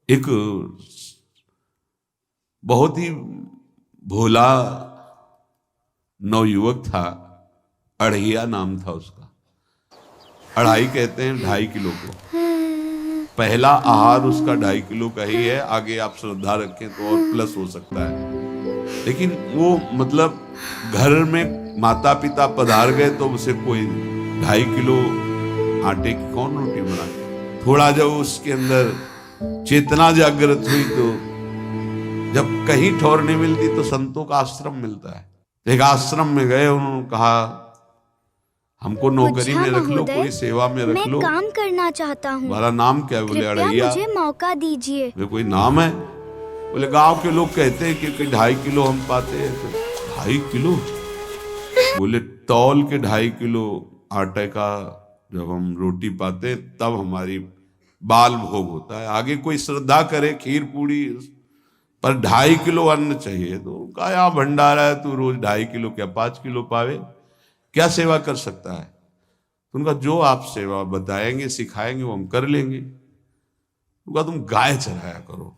एक बहुत ही भोला नवयुवक था, अढ़ैया नाम था उसका। अढ़ाई कहते हैं 2.5 किलो को। पहला आहार उसका 2.5 किलो का ही है, आगे आप श्रद्धा रखें तो और प्लस हो सकता है। लेकिन वो मतलब घर में माता पिता पधार गए तो उसे कोई 2.5 किलो आटे की कौन रोटी बना के। थोड़ा जब उसके अंदर चेतना जागृत हुई तो जब कहीं ठौर नहीं मिलती तो संतों का आश्रम मिलता है। एक आश्रम में गए, उन्होंने कहा हमको नौकरी में रख लो, कोई सेवा में रख लो, मैं काम करना चाहता हूँ। तुम्हारा नाम क्या है? बोले अढ़ैया। मुझे मौका दीजिए। वे कोई नाम है? बोले गांव के लोग कहते हैं कि 2.5 किलो हम पाते हैं। तो 2.5 किलो? बोले तौल के 2.5 किलो आटे का जब हम रोटी पाते हैं तब हमारी बाल भोग होता है। आगे कोई श्रद्धा करे खीर पूड़ी, पर 2.5 किलो अन्न चाहिए। तो कहा यहाँ भंडारा है, तू रोज 2.5 किलो क्या 5 किलो पावे, क्या सेवा कर सकता है? तो उनका जो आप सेवा बताएंगे सिखाएंगे वो हम कर लेंगे। उनका तुम गाय चराया करो,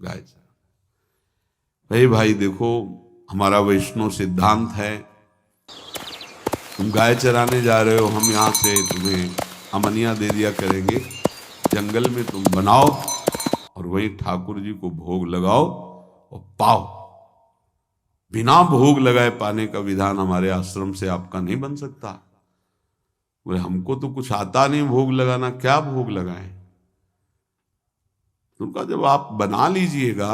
गाय चरा। भाई देखो, हमारा वैष्णव सिद्धांत है, तुम गाय चराने जा रहे हो, हम यहाँ से तुम्हें अमनिया दे दिया करेंगे, जंगल में तुम बनाओ और वहीं ठाकुर जी को भोग लगाओ और पाओ। बिना भोग लगाए पाने का विधान हमारे आश्रम से आपका नहीं बन सकता। बोले हमको तो कुछ आता नहीं भोग लगाना, क्या भोग लगाएं? उनका जब आप बना लीजिएगा,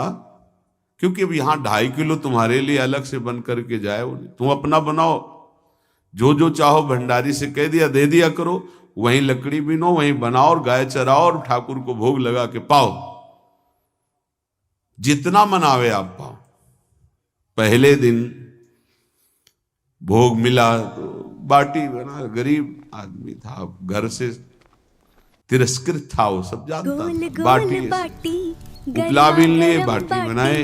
क्योंकि अब यहाँ 2.5 किलो तुम्हारे लिए अलग से बन करके जाए, तुम अपना बनाओ, जो जो चाहो भंडारी से कह दिया दे दिया करो, वहीं लकड़ी बीनो, वहीं बनाओ और गाय चराओ और ठाकुर को भोग लगा के पाओ। जितना मनावे आप पाओ। पहले दिन भोग मिला तो बाटी बना, गरीब आदमी था, घर से तिरस्कृत था, वो सब जानता था। बाटी उपला भी लिए, बाटी बनाए,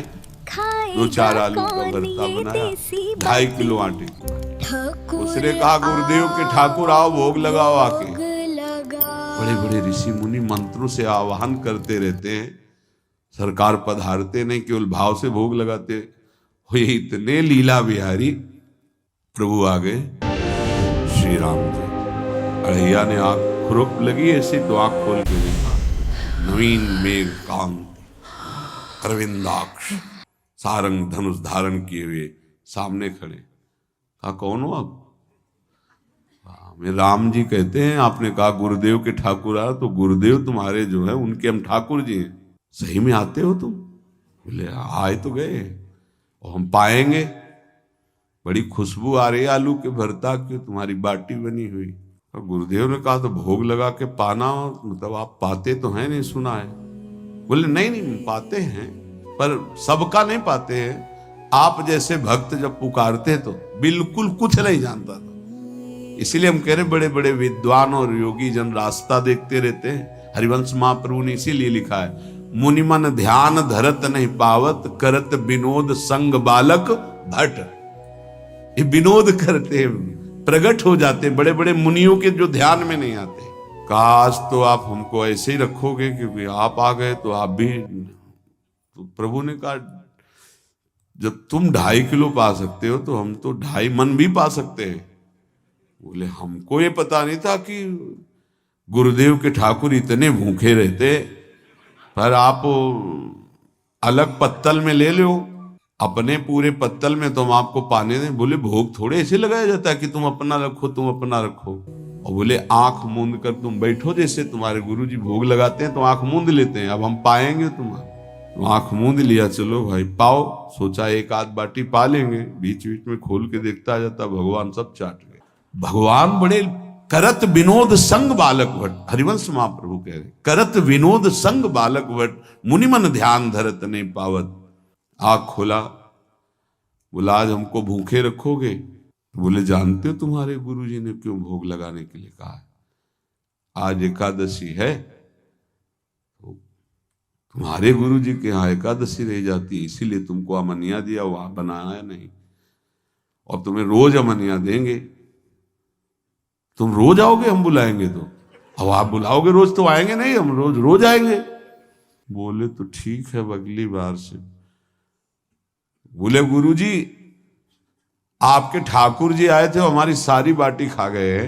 2-4 आलू का भरता बनाया, 2.5 किलो आटे की। उसने कहा गुरुदेव के ठाकुर आओ भोग लगाओ आके। बड़े बड़े ऋषि मुनि मंत्रों से आवाहन करते रहते हैं, सरकार पधारते नहीं, केवल भाव से भोग लगाते हुए इतने लीला बिहारी प्रभु आ गए, श्री राम जी। अढ़ैया ने आंख खुरप लगी ऐसे तो आंख खोल के देखा, नवीन मेघ कांत अरविंदाक्ष सारंग धनुष धारण किए हुए सामने खड़े। कहा कौन हो आप? मैं राम जी कहते हैं। आपने कहा गुरुदेव के ठाकुर आ, तो गुरुदेव तुम्हारे जो है उनके हम ठाकुर जी हैं। सही में आते हो तुम? बोले आए तो गए और हम पाएंगे। बड़ी खुशबू आ रही है आलू के भरता की, तुम्हारी बाटी बनी हुई। और गुरुदेव ने कहा तो भोग लगा के पाना, मतलब आप पाते तो हैं? नहीं सुना है। बोले नहीं नहीं पाते हैं, पर सबका नहीं पाते हैं। आप जैसे भक्त जब पुकारते तो बिल्कुल कुछ नहीं जानता था। इसीलिए हम कह रहे बड़े बड़े विद्वान और योगी जन रास्ता देखते रहते हैं। हरिवंश महाप्रभु ने इसीलिए लिखा है, मुनिमन ध्यान धरत नहीं पावत, करत विनोद संग बालक भट। ये विनोद करते प्रकट हो जाते बड़े बड़े मुनियों के, जो ध्यान में नहीं आते। काश तो आप हमको ऐसे ही रखोगे, क्योंकि आप आ गए तो आप भी। तो प्रभु ने कहा जब तुम 2.5 किलो पा सकते हो तो हम तो 2.5 मन भी पा सकते हैं। बोले हमको ये पता नहीं था कि गुरुदेव के ठाकुर इतने भूखे रहते, पर आप अलग पत्तल में ले लो, अपने पूरे पत्तल में तुम आपको पाने दें। बोले भोग थोड़े ऐसे लगाया जाता है कि तुम अपना रखो तुम अपना रखो। और बोले आंख मूंद कर तुम बैठो, जैसे तुम्हारे गुरुजी भोग लगाते हैं तो आंख मूंद लेते हैं, अब हम पाएंगे तुम्हारा। तो आंख मूंद लिया, चलो भाई पाओ। सोचा एक आध बाटी पा लेंगे, बीच बीच में खोल के देखता जाता, भगवान सब चाट गए। भगवान बड़े करत विनोद संग बालक भट, हरिवंश महाप्रभु कह रहे, करत विनोद संग बालक भट, मुनिमन ध्यान धरत नहीं पावत। आँख खोला, बोला आज हमको भूखे रखोगे? बोले जानते हो तुम्हारे गुरुजी ने क्यों भोग लगाने के लिए कहा है? आज एकादशी है, तो तुम्हारे गुरुजी के यहाँ एकादशी रह जाती है, इसीलिए तुमको अमनिया दिया, वहां बनाया नहीं। और तुम्हें रोज अमनिया देंगे। तुम रोज आओगे हम बुलाएंगे तो? अब आप बुलाओगे रोज तो आएंगे नहीं, हम रोज रोज आएंगे। बोले तो ठीक है, अब अगली बार से। बोले गुरुजी आपके ठाकुर जी आए थे, हमारी सारी बाटी खा गए,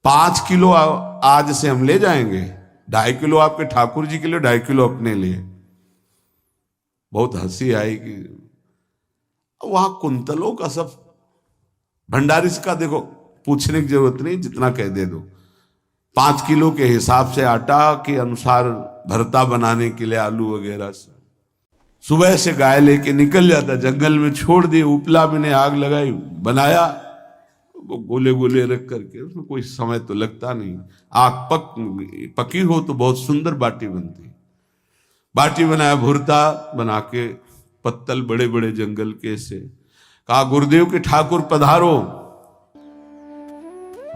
5 किलो आज से हम ले जाएंगे, 2.5 किलो आपके ठाकुर जी के लिए, 2.5 किलो अपने लिए। बहुत हंसी आई कि वहां कुंतलों का सब भंडारी का देखो, पूछने की जरूरत नहीं, जितना कह दे दो। 5 किलो के हिसाब से आटा के अनुसार भरता बनाने के लिए आलू वगैरह से सुबह से गाय लेके निकल जाता, जंगल में छोड़ दिए, उपला में ने आग लगाई, बनाया, वो गोले गोले रख करके, उसमें कोई समय तो लगता नहीं। आग पकी हो तो बहुत सुंदर बाटी बनती। बाटी बनाया, भुरता बना के, पत्तल बड़े बड़े जंगल के से, कहा गुरुदेव के ठाकुर पधारो।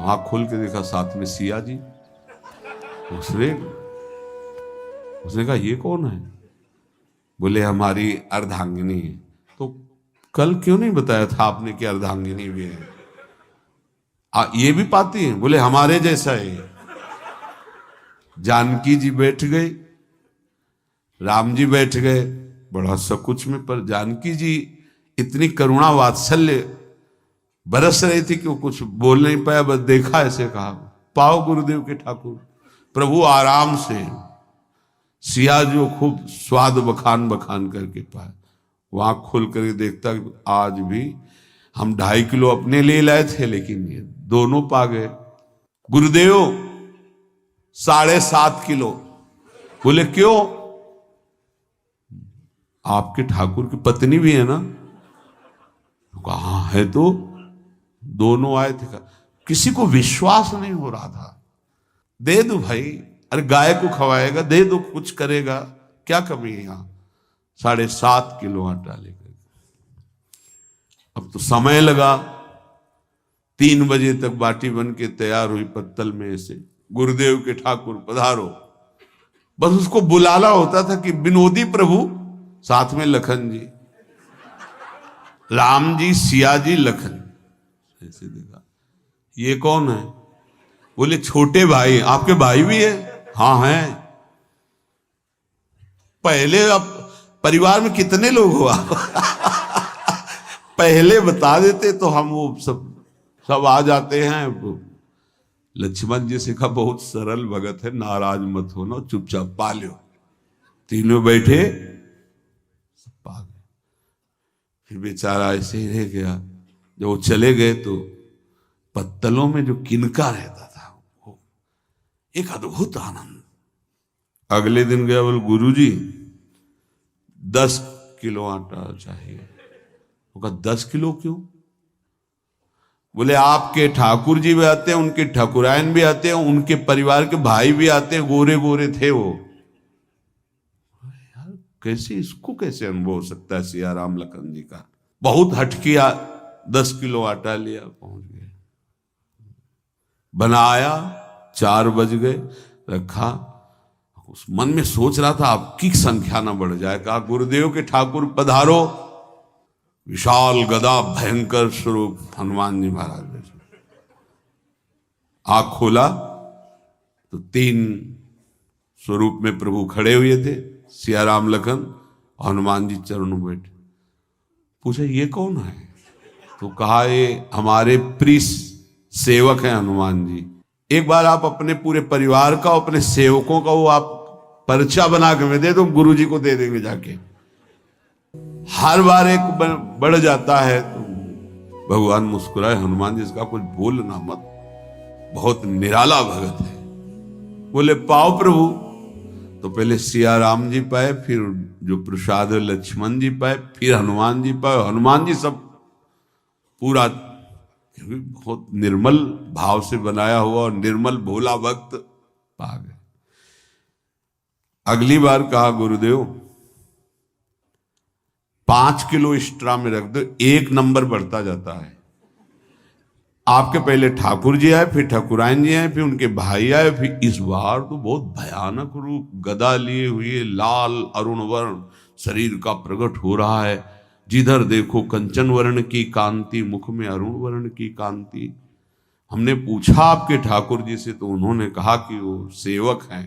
आंख खोल के देखा साथ में सिया जी। उसने कहा ये कौन है? बोले हमारी अर्धांगिनी है। तो कल क्यों नहीं बताया था आपने कि अर्धांगिनी भी है? ये भी पाती है? बोले हमारे जैसा है। जानकी जी बैठ गई, राम जी बैठ गए, बड़ा सकुच में, पर जानकी जी इतनी करुणा वात्सल्य बरस रही थी कि वो कुछ बोल नहीं पाया, बस देखा, ऐसे कहा पाओ गुरुदेव के ठाकुर। प्रभु आराम से, सिया जो खूब स्वाद बखान बखान करके पाए। वहां खोल करके देखता आज भी हम 2.5 किलो अपने लिए लाए थे, लेकिन ये दोनों पा गए। गुरुदेव 7.5 किलो। बोले क्यों? आपके ठाकुर की पत्नी भी है ना? कहा है, तो दोनों आए थे। किसी को विश्वास नहीं हो रहा था। दे दो भाई, अरे गाय को खवाएगा, दे दो, कुछ करेगा, क्या कमी है यहां? 7.5 किलो आटा लेकर। अब तो समय लगा, 3 बजे तक बाटी बन के तैयार हुई पत्तल में से। गुरुदेव के ठाकुर पधारो, बस उसको बुलाना होता था कि विनोदी प्रभु, साथ में लखन जी, राम जी, सिया जी, लखन। ऐसे देखा, ये कौन है? बोले छोटे भाई। आपके भाई भी है? हाँ है। पहले अब परिवार में कितने लोग हो आप? पहले बता देते तो हम वो सब आ जाते हैं। लक्ष्मण जी से कहा बहुत सरल भगत है, नाराज मत होना, चुपचाप पा लो। तीनों बैठे, सब पा गए। फिर बेचारा ऐसे ही रह गया। जब वो चले गए तो पत्तलों में जो किनका रहता था, वो एक अद्भुत आनंद। अगले दिन गया, बोले गुरुजी 10 किलो आटा चाहिए। वो कहा 10 किलो क्यों? बोले आपके ठाकुर जी भी आते हैं, उनके ठाकुरायन भी आते हैं, उनके परिवार के भाई भी आते हैं, गोरे गोरे थे वो। यार कैसे, इसको कैसे अनुभव हो सकता है सिया राम लखन जी का? बहुत हट किया, 10 किलो आटा लिया, पहुंच गए, बनाया, 4 बज गए, रखा। उस मन में सोच रहा था आपकी संख्या ना बढ़ जाए। कहा गुरुदेव के ठाकुर पधारो। विशाल गदा, भयंकर स्वरूप हनुमान जी महाराज। आंख खोला तो 3 स्वरूप में प्रभु खड़े हुए थे, सिया राम लखन, हनुमान जी चरणों में बैठे। पूछा ये कौन है? तो कहा ये हमारे प्रिय सेवक हैं हनुमान जी। एक बार आप अपने पूरे परिवार का, अपने सेवकों का वो आप पर्चा बना के मैं दे दो, गुरु जी को दे देंगे जाके। हर बार एक बढ़ जाता है तो भगवान मुस्कुराए, हनुमान जी इसका कुछ बोलना मत, बहुत निराला भगत है। बोले पाओ प्रभु। तो पहले सिया राम जी पाए, फिर जो प्रसाद लक्ष्मण जी पाए, फिर हनुमान जी पाए। हनुमान जी सब पूरा बहुत निर्मल भाव से बनाया हुआ और निर्मल भोला भक्त पा गए। अगली बार कहा गुरुदेव 5 किलो एक्स्ट्रा में रख दो, 1 नंबर बढ़ता जाता है। आपके पहले ठाकुर जी आए, फिर ठाकुरायन जी आए, फिर उनके भाई आए, फिर इस बार तो बहुत भयानक रूप, गदा लिए हुए, लाल अरुण वर्ण शरीर का प्रकट हो रहा है। जिधर देखो कंचन वर्ण की कांति, मुख में अरुण वर्ण की कांति। हमने पूछा आपके ठाकुर जी से तो उन्होंने कहा कि वो सेवक हैं,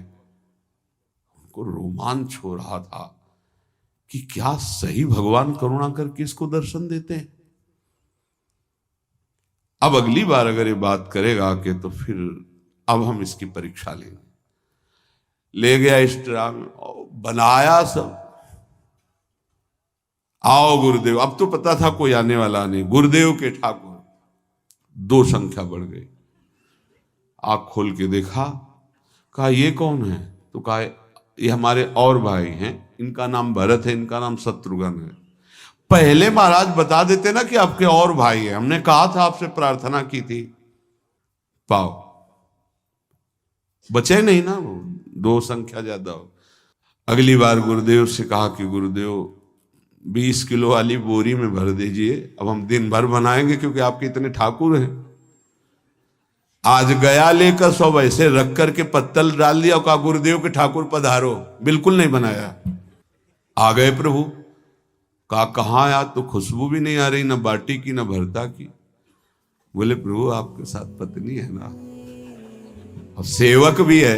को रोमांच हो रहा था कि क्या सही भगवान करुणा करके इसको दर्शन देते हैं। अब अगली बार अगर ये बात करेगा कि तो फिर अब हम इसकी परीक्षा लेंगे। ले गया इष्टराम, बनाया सब, आओ गुरुदेव। अब तो पता था कोई आने वाला नहीं, गुरुदेव के ठाकुर, 2 संख्या बढ़ गई। आंख खोल के देखा, कहा ये कौन है? तो कहा ये हमारे और भाई हैं, इनका नाम भरत है, इनका नाम शत्रुघ्न है। पहले महाराज बता देते ना कि आपके और भाई हैं, हमने कहा था, आपसे प्रार्थना की थी। पाओ बचे नहीं ना, वो 2 संख्या ज्यादा हो। अगली बार गुरुदेव से कहा कि गुरुदेव 20 किलो वाली बोरी में भर दीजिए, अब हम दिन भर बनाएंगे क्योंकि आपके इतने ठाकुर हैं। आज गया लेकर सब ऐसे रख करके पत्तल डाल दिया, कहा गुरुदेव के ठाकुर पधारो, बिल्कुल नहीं बनाया। आ गए प्रभु, कहा कहाँ यार, तो खुशबू भी नहीं आ रही, ना बाटी की ना भरता की। बोले प्रभु आपके साथ पत्नी है ना, और सेवक भी है,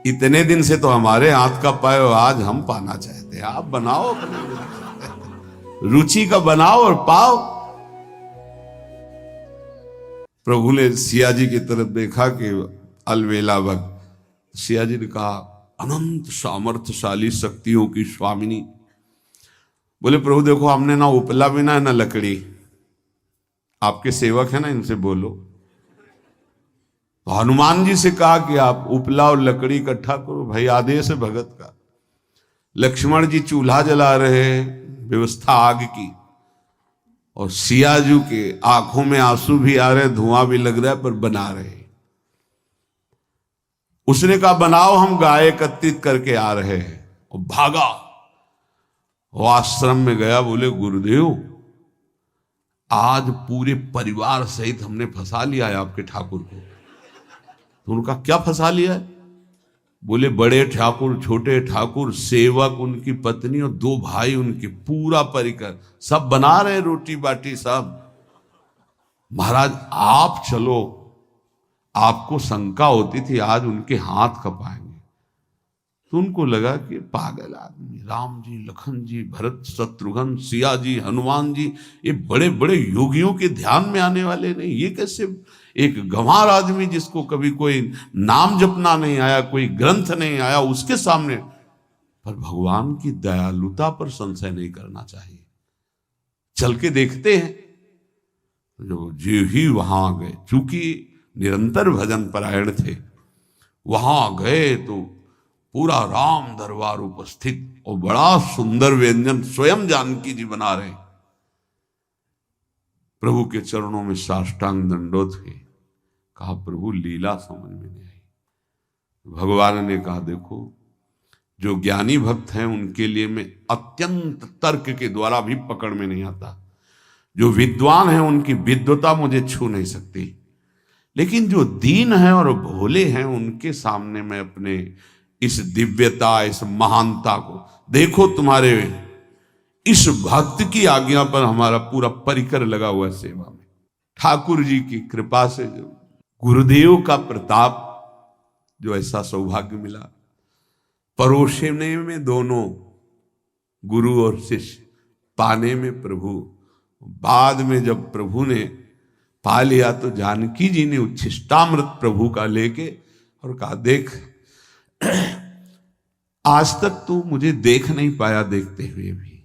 इतने दिन से तो हमारे हाथ का पाए, आज हम पाना चाहते हैं, आप बनाओ, रुचि का बनाओ और पाओ। प्रभु ने सिया जी की तरफ देखा कि अलवेला वक्त। सिया जी ने कहा अनंत सामर्थ्यशाली शक्तियों की स्वामिनी। बोले प्रभु देखो, हमने ना उपला भी ना है ना लकड़ी, आपके सेवक है ना, इनसे बोलो। तो हनुमान जी से कहा कि आप उपला और लकड़ी इकट्ठा करो, भाई आदेश है भगत का। लक्ष्मण जी चूल्हा जला रहे हैं, व्यवस्था आग की, और सियाजू के आंखों में आंसू भी आ रहे, धुआं भी लग रहा है, पर बना रहे। उसने कहा बनाओ, हम गाय एकत्रित करके आ रहे हैं, और भागा। वो आश्रम में गया, बोले गुरुदेव आज पूरे परिवार सहित हमने फंसा लिया है आपके ठाकुर को। तो उनका क्या फंसा लिया है? बोले बड़े ठाकुर, छोटे ठाकुर, सेवक, उनकी पत्नी और 2 भाई उनके, पूरा परिकर, सब बना रहे रोटी बाटी सब। महाराज आप चलो, आपको शंका होती थी आज उनके हाथ कपाएंगे। तो उनको लगा कि पागल आदमी, राम जी, लखन जी, भरत, शत्रुघ्न, सिया जी, हनुमान जी, ये बड़े बड़े योगियों के ध्यान में आने वाले नहीं, ये कैसे एक गंवार आदमी जिसको कभी कोई नाम जपना नहीं आया, कोई ग्रंथ नहीं आया, उसके सामने। पर भगवान की दयालुता पर संशय नहीं करना चाहिए। चल के देखते हैं। जो जी ही वहां गए, चूंकि निरंतर भजन परायण थे, वहां गए तो पूरा राम दरबार उपस्थित, और बड़ा सुंदर व्यंजन स्वयं जानकी जी बना रहे। प्रभु के चरणों में साष्टांग दंडोत है। कहा प्रभु लीला समझ में नहीं आई। भगवान ने कहा देखो, जो ज्ञानी भक्त हैं उनके लिए मैं अत्यंत तर्क के द्वारा भी पकड़ में नहीं आता। जो विद्वान हैं उनकी विद्वता मुझे छू नहीं सकती, लेकिन जो दीन हैं और भोले हैं उनके सामने मैं अपने इस दिव्यता, इस महानता को देखो। तुम्हारे इस भक्त की आज्ञा पर हमारा पूरा परिकर लगा हुआ है सेवा में। ठाकुर जी की कृपा से, जो गुरुदेव का प्रताप, जो ऐसा सौभाग्य मिला, परोसने में दोनों गुरु और शिष्य, पाने में प्रभु। बाद में जब प्रभु ने पा लिया तो जानकी जी ने उच्छिष्टामृत प्रभु का लेके और कहा देख, आज तक तू मुझे देख नहीं पाया, देखते हुए भी